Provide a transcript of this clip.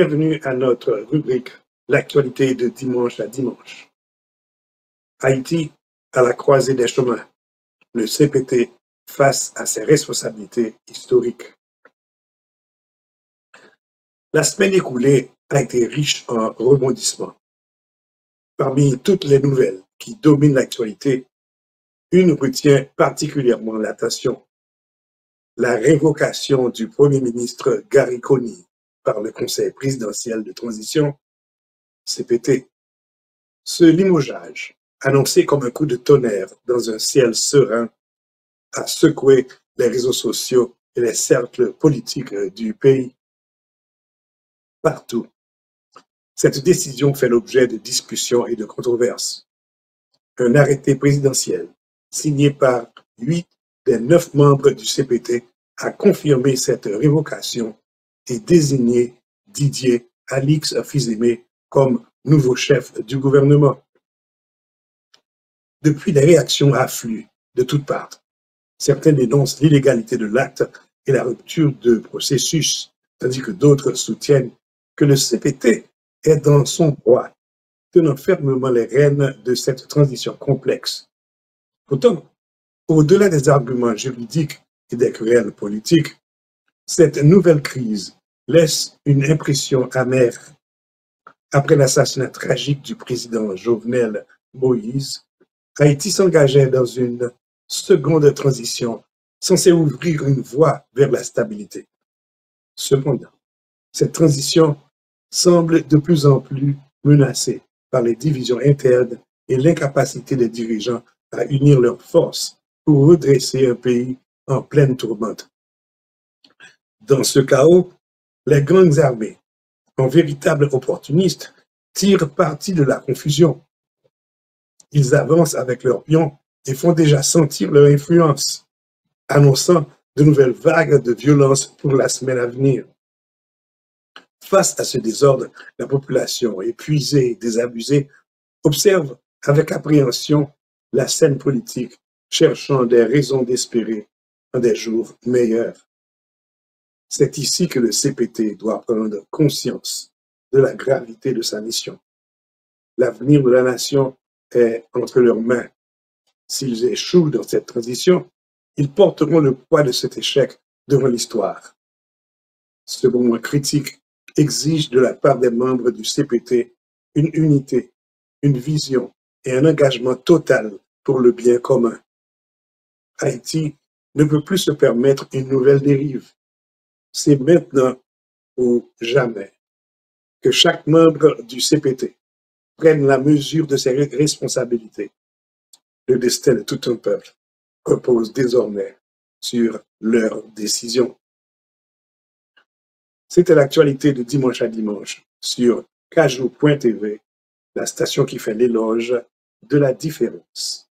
Bienvenue à notre rubrique L'actualité de dimanche à dimanche. Haïti à la croisée des chemins. Le CPT face à ses responsabilités historiques. La semaine écoulée a été riche en rebondissements. Parmi toutes les nouvelles qui dominent l'actualité, une retient particulièrement l'attention. La révocation du Premier ministre Gary Conille par le Conseil présidentiel de transition, CPT. Ce limogeage, annoncé comme un coup de tonnerre dans un ciel serein, a secoué les réseaux sociaux et les cercles politiques du pays. Partout, cette décision fait l'objet de discussions et de controverses. Un arrêté présidentiel, signé par 8 des 9 membres du CPT, a confirmé cette révocation et désigné Didier Alix Fils-Aimé comme nouveau chef du gouvernement. Depuis, les réactions affluent de toutes parts. Certains dénoncent l'illégalité de l'acte et la rupture de processus, tandis que d'autres soutiennent que le CPT est dans son droit, tenant fermement les rênes de cette transition complexe. Pourtant, au-delà des arguments juridiques et des querelles politiques, cette nouvelle crise laisse une impression amère. Après l'assassinat tragique du président Jovenel Moïse, Haïti s'engageait dans une seconde transition censée ouvrir une voie vers la stabilité. Cependant, cette transition semble de plus en plus menacée par les divisions internes et l'incapacité des dirigeants à unir leurs forces pour redresser un pays en pleine tourmente. Dans ce chaos, les grandes armées, en véritables opportunistes, tirent parti de la confusion. Ils avancent avec leurs pions et font déjà sentir leur influence, annonçant de nouvelles vagues de violence pour la semaine à venir. Face à ce désordre, la population, épuisée et désabusée, observe avec appréhension la scène politique, cherchant des raisons d'espérer en des jours meilleurs. C'est ici que le CPT doit prendre conscience de la gravité de sa mission. L'avenir de la nation est entre leurs mains. S'ils échouent dans cette transition, ils porteront le poids de cet échec devant l'histoire. Ce moment critique exige de la part des membres du CPT une unité, une vision et un engagement total pour le bien commun. Haïti ne peut plus se permettre une nouvelle dérive. C'est maintenant ou jamais que chaque membre du CPT prenne la mesure de ses responsabilités. Le destin de tout un peuple repose désormais sur leurs décisions. C'était l'actualité de dimanche à dimanche sur Kajou.tv, la station qui fait l'éloge de la différence.